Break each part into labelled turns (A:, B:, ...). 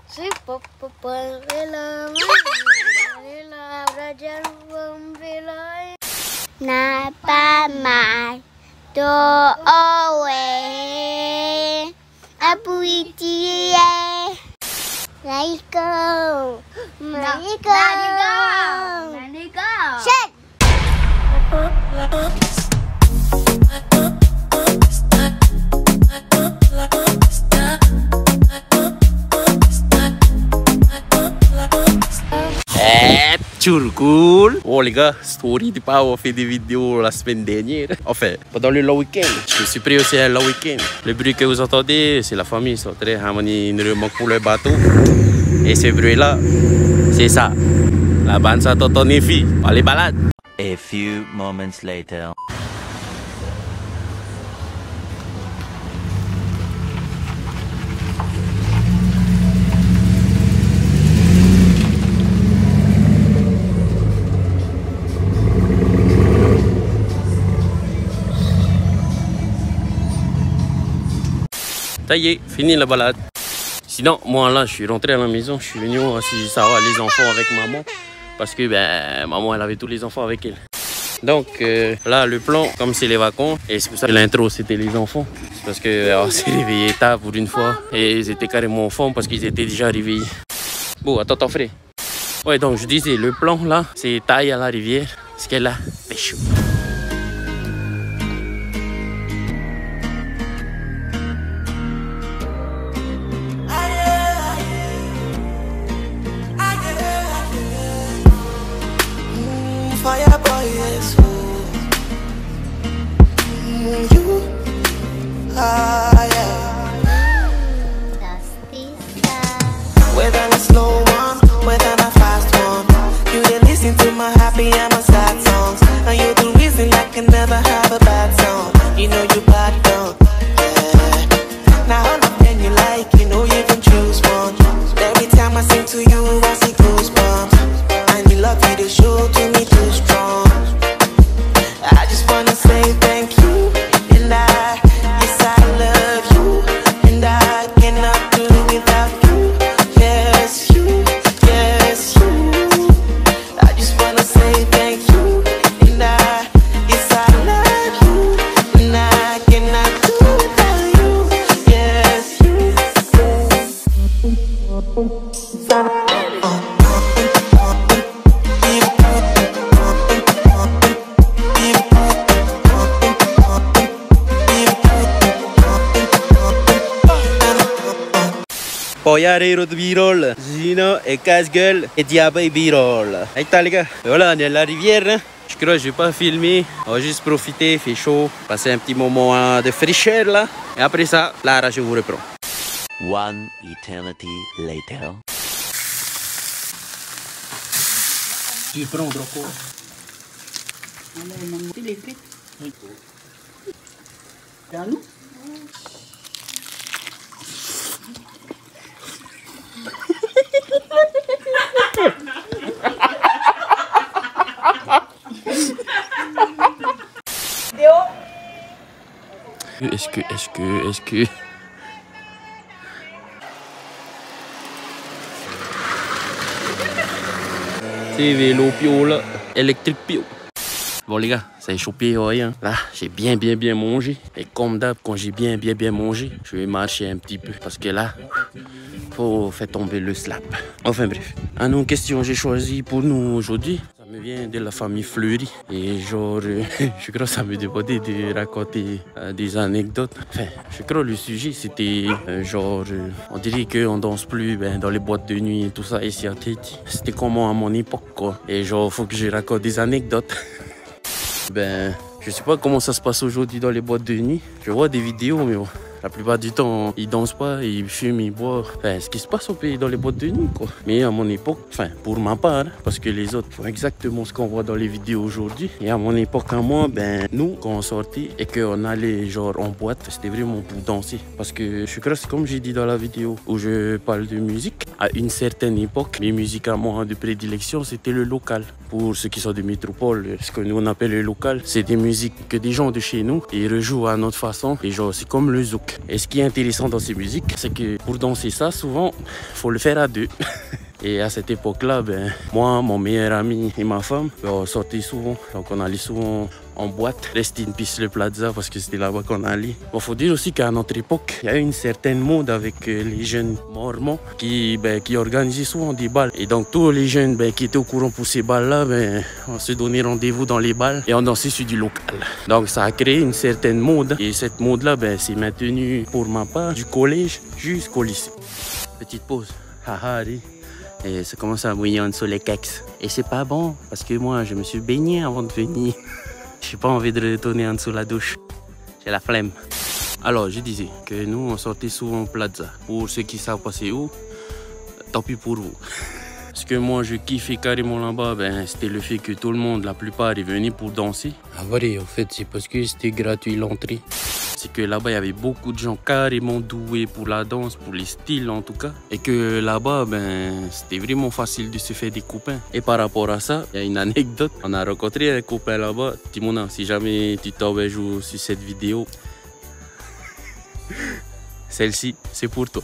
A: Si papa vela raja vela na pa mai do owe apuiti Manico. Shit.
B: Cool. Oh les gars, story du pas on fait des vidéos la semaine dernière. Enfin, pendant le long week-end. Je me suis pris aussi un long week-end. Le bruit que vous entendez, c'est la famille. Ils sont très harmonieux pour le bateau. Et ce bruit-là, c'est ça. La bande ça t'entend les filles. Pas les balades.
C: A few moments later.
B: Ça y est, fini la balade. Sinon, moi là, je suis rentré à la maison. Je suis venu aussi savoir les enfants avec maman. Parce que ben, maman, elle avait tous les enfants avec elle. Donc là, le plan, comme c'est les vacances, et c'est pour ça que l'intro, c'était les enfants. C'est parce que s'est réveillé tard pour une fois. Et ils étaient carrément enfants parce qu'ils étaient déjà réveillés. Bon, attends, frère. Ouais, donc je disais, le plan là, c'est taille à la rivière. Parce qu'elle a fait chaud.
D: Fire boy, yes, you, yeah. Whether a slow one, whether a fast one, you dey listen to my happy and my sad songs. And you're the reason I can never have a bad song. You know you bad dog, yeah. Now all of them you like, you know you can choose one. Every time I sing to you, I see goosebumps. And you love you to show to me too strong. I just wanna say thank you, and yes I love you, and I cannot do without you. Yes you, yes you. I just wanna say thank you, and yes I love you, and I cannot do without you. Yes you.
B: Poyarero de Birol, Zino et casse-gueule et Diable et Birol. Hey, les gars, voilà, on est à la rivière. Hein. Je crois que je vais pas filmer. On va juste profiter, il fait chaud, passer un petit moment de fraîcheur là. Et après ça, là, je vous reprends.
C: One eternity later.
B: Tu prends trop quoi? Est-ce que... C'est vélo pio là, électrique pio. Bon les gars, ça est chopé rien. Là, j'ai bien mangé. Et comme d'hab, quand j'ai bien mangé, je vais marcher un petit peu. Parce que là, faut faire tomber le slap. Enfin bref. Un autre question j'ai choisi pour nous aujourd'hui. Ça me vient de la famille Fleury. Et genre, je crois que ça me demandait de raconter des anecdotes. Enfin, je crois que le sujet c'était genre, on dirait qu'on danse plus dans les boîtes de nuit et tout ça ici à Tahiti. C'était comment à mon époque quoi. Et genre, faut que je raconte des anecdotes. Je sais pas comment ça se passe aujourd'hui dans les boîtes de nuit. Je vois des vidéos, mais bon, la plupart du temps, ils dansent pas, ils fument, ils boivent. Enfin, ce qui se passe au pays dans les boîtes de nuit, quoi. Mais à mon époque, enfin, pour ma part, hein, parce que les autres font exactement ce qu'on voit dans les vidéos aujourd'hui. Et à mon époque, à moi, nous, quand on sortait et qu'on allait genre en boîte, c'était vraiment pour danser. Parce que je crois que comme j'ai dit dans la vidéo où je parle de musique, à une certaine époque, mes musiques à moi de prédilection, c'était le local. Pour ceux qui sont de métropole, ce que nous on appelle le local, c'est des musiques que des gens de chez nous, ils rejouent à notre façon. Et genre, c'est comme le zouk. l'époque. Et ce qui est intéressant dans ces musiques, c'est que pour danser ça, souvent, faut le faire à deux. Et à cette époque-là, ben, moi, mon meilleur ami et ma femme, ben, on sortait souvent. Donc on allait souvent en boîte. Rest in peace le Plaza, parce que c'était là-bas qu'on allait. Bon, faut dire aussi qu'à notre époque, il y a eu une certaine mode avec les jeunes mormons qui organisaient souvent des balles. Et donc tous les jeunes qui étaient au courant pour ces balles-là, on se donnait rendez-vous dans les balles et on dansait sur du local. Donc ça a créé une certaine mode. Et cette mode-là, s'est maintenue pour ma part du collège jusqu'au lycée. Petite pause. Haha, allez. Et ça commence à mouiller en dessous les cakes. Et c'est pas bon, parce que moi, je me suis baigné avant de venir. J'ai pas envie de retourner en dessous la douche. J'ai la flemme. Alors, je disais que nous, on sortait souvent au Plaza. Pour ceux qui savent passer où, tant pis pour vous. Ce que moi, je kiffais carrément là-bas, c'était le fait que tout le monde, la plupart, est venu pour danser. En vrai, en fait, c'est parce que c'était gratuit l'entrée. C'est que là-bas, il y avait beaucoup de gens carrément doués pour la danse, pour les styles en tout cas. Et que là-bas, c'était vraiment facile de se faire des copains. Et par rapport à ça, il y a une anecdote. On a rencontré un copain là-bas. Timona, si jamais tu tombes un jour sur cette vidéo, celle-ci, c'est pour toi.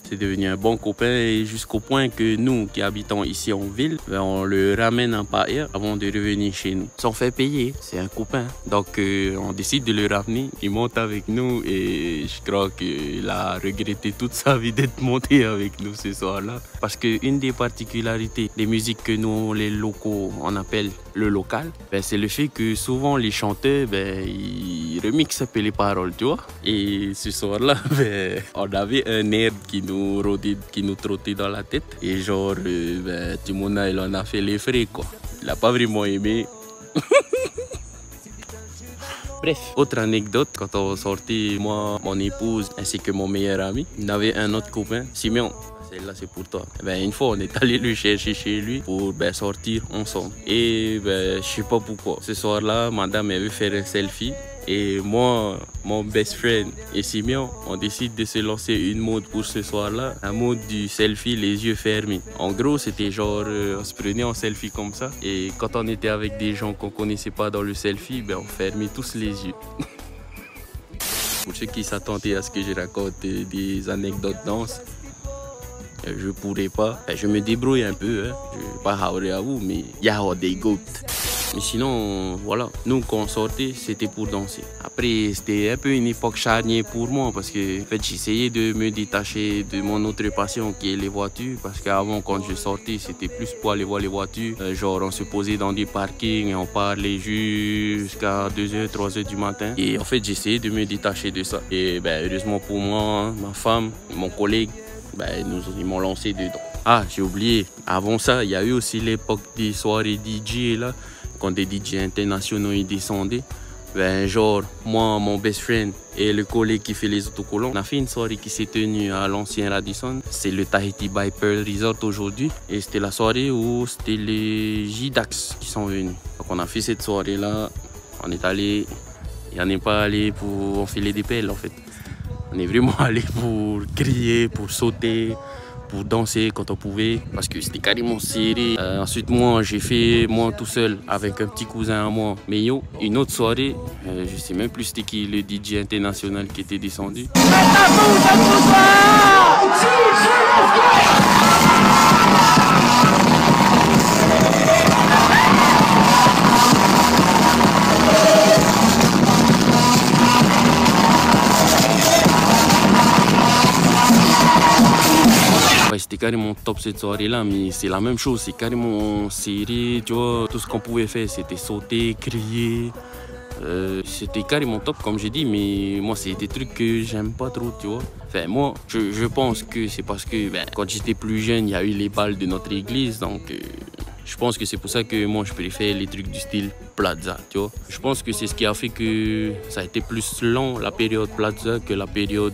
B: C'est devenu un bon copain et jusqu'au point que nous qui habitons ici en ville, on le ramène en Paia avant de revenir chez nous. Sans faire payer, c'est un copain. Donc on décide de le ramener, il monte avec nous et je crois qu'il a regretté toute sa vie d'être monté avec nous ce soir-là. Parce qu'une des particularités des musiques que nous, les locaux, on appelle le local, c'est le fait que souvent les chanteurs, ils remixent un peu les paroles, tu vois. Et ce soir-là, on avait un air qui nous rôdait, qui nous trottait dans la tête. Et genre, Timona, il en a fait les frais, quoi. Il n'a pas vraiment aimé. Bref, autre anecdote, quand on sortait, moi, mon épouse, ainsi que mon meilleur ami, il avait un autre copain, Simeon. Celle-là, c'est pour toi. Une fois, on est allé le chercher chez lui pour sortir ensemble. Et je sais pas pourquoi. Ce soir-là, madame, elle veut faire un selfie. Et moi, mon best friend et Simeon, on décide de se lancer une mode pour ce soir-là. La mode du selfie, les yeux fermés. En gros, c'était genre, on se prenait en selfie comme ça. Et quand on était avec des gens qu'on connaissait pas dans le selfie, on fermait tous les yeux. Pour ceux qui s'attendaient à ce que je raconte des anecdotes danse, je pourrais pas. Je me débrouille un peu, hein. Je vais pas hauler à vous, mais il y a des gouttes. Mais sinon, voilà, nous quand on sortait, c'était pour danser. Après, c'était un peu une époque charnière pour moi parce que en fait, j'essayais de me détacher de mon autre passion qui est les voitures. Parce qu'avant, quand je sortais, c'était plus pour aller voir les voitures. Genre, on se posait dans des parkings et on parlait jusqu'à 2h, 3h du matin. Et en fait, j'essayais de me détacher de ça. Et heureusement pour moi, ma femme, mon collègue, ils m'ont lancé dedans. Ah, j'ai oublié, avant ça, il y a eu aussi l'époque des soirées DJ là, quand des DJ internationaux y descendaient. Genre, moi, mon best friend et le collègue qui fait les autocollants, on a fait une soirée qui s'est tenue à l'ancien Radisson. C'est le Tahiti by Pearl Resort aujourd'hui. Et c'était la soirée où c'était les J-Dax qui sont venus. Donc on a fait cette soirée là, on est allé, et on n'est pas allé pour enfiler des pelles en fait. On est vraiment allé pour crier, pour sauter, pour danser quand on pouvait, parce que c'était carrément serré. Ensuite, moi, j'ai fait, moi tout seul, avec un petit cousin à moi, Meyo, une autre soirée. Je sais même plus c'était qui le DJ international qui était descendu. C'était carrément top cette soirée-là, mais c'est la même chose, c'est carrément serré, tu vois. Tout ce qu'on pouvait faire, c'était sauter, crier. C'était carrément top, comme j'ai dit, mais moi, c'est des trucs que j'aime pas trop, tu vois. Enfin, moi, je pense que c'est parce que quand j'étais plus jeune, il y a eu les balles de notre église, donc je pense que c'est pour ça que moi, je préfère les trucs du style Plaza, tu vois. Je pense que c'est ce qui a fait que ça a été plus long, la période Plaza, que la période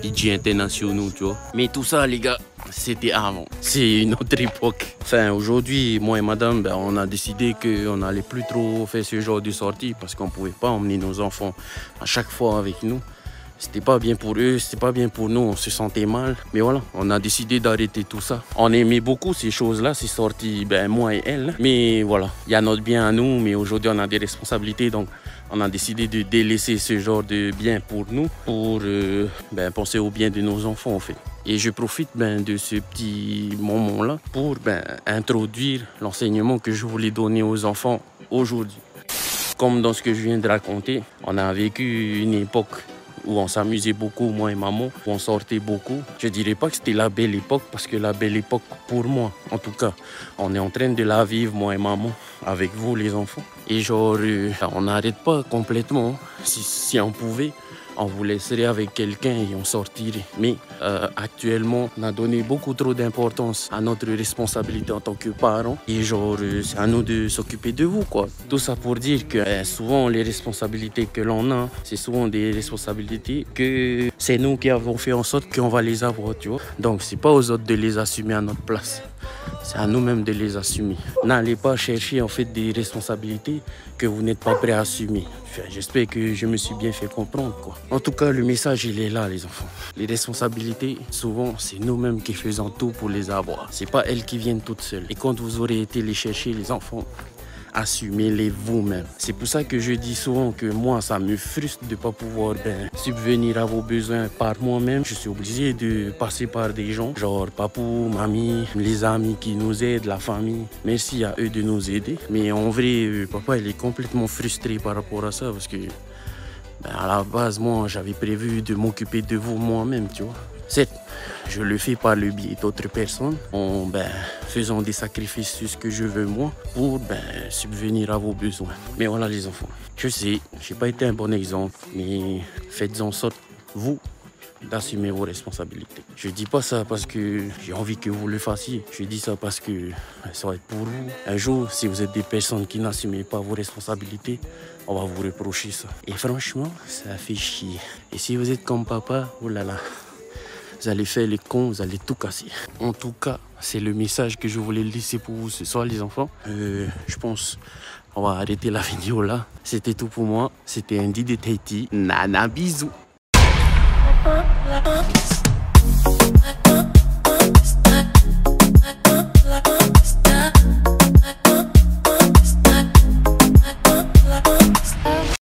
B: DJ internationaux, tu vois. Mais tout ça, les gars, c'était avant. C'est une autre époque. Enfin, aujourd'hui, moi et madame, on a décidé qu'on n'allait plus trop faire ce genre de sortie parce qu'on ne pouvait pas emmener nos enfants à chaque fois avec nous. C'était pas bien pour eux, c'était pas bien pour nous, on se sentait mal. Mais voilà, on a décidé d'arrêter tout ça. On aimait beaucoup ces choses-là, ces sorties, moi et elle. Mais voilà, il y a notre bien à nous, mais aujourd'hui on a des responsabilités, donc On a décidé de délaisser ce genre de biens pour nous, pour penser au bien de nos enfants en fait. Et je profite de ce petit moment-là pour introduire l'enseignement que je voulais donner aux enfants aujourd'hui. Comme dans ce que je viens de raconter, on a vécu une époque où on s'amusait beaucoup, moi et maman, où on sortait beaucoup. Je dirais pas que c'était la belle époque, parce que la belle époque, pour moi, en tout cas, on est en train de la vivre, moi et maman, avec vous les enfants. Et genre, on n'arrête pas complètement. Si on pouvait, on vous laisserait avec quelqu'un et on sortirait. Mais actuellement, on a donné beaucoup trop d'importance à notre responsabilité en tant que parents. Et genre, c'est à nous de s'occuper de vous, quoi. Tout ça pour dire que souvent, les responsabilités que l'on a, c'est souvent des responsabilités que c'est nous qui avons fait en sorte qu'on va les avoir, tu vois. Donc, c'est pas aux autres de les assumer à notre place. C'est à nous-mêmes de les assumer. N'allez pas chercher en fait des responsabilités que vous n'êtes pas prêts à assumer. Enfin, j'espère que je me suis bien fait comprendre, quoi. En tout cas, le message, il est là, les enfants. Les responsabilités, souvent, c'est nous-mêmes qui faisons tout pour les avoir. C'est pas elles qui viennent toutes seules. Et quand vous aurez été les chercher, les enfants, assumez-les vous-même. C'est pour ça que je dis souvent que moi, ça me frustre de ne pas pouvoir subvenir à vos besoins par moi-même. Je suis obligé de passer par des gens, genre papou, mamie, les amis qui nous aident, la famille. Merci à eux de nous aider. Mais en vrai, papa, il est complètement frustré par rapport à ça parce que à la base, moi, j'avais prévu de m'occuper de vous moi-même, tu vois. Certes, je le fais par le biais d'autres personnes en faisant des sacrifices sur ce que je veux moi pour subvenir à vos besoins. Mais voilà les enfants, je sais, je n'ai pas été un bon exemple, mais faites en sorte, vous, d'assumer vos responsabilités. Je dis pas ça parce que j'ai envie que vous le fassiez. Je dis ça parce que ça va être pour vous. Un jour, si vous êtes des personnes qui n'assumez pas vos responsabilités, on va vous reprocher ça. Et franchement, ça fait chier. Et si vous êtes comme papa, oh là là, vous allez faire les cons, vous allez tout casser. En tout cas, c'est le message que je voulais laisser pour vous ce soir, les enfants. Je pense qu'on va arrêter la vidéo là. C'était tout pour moi. C'était Andy de Tahiti. Nana, bisous.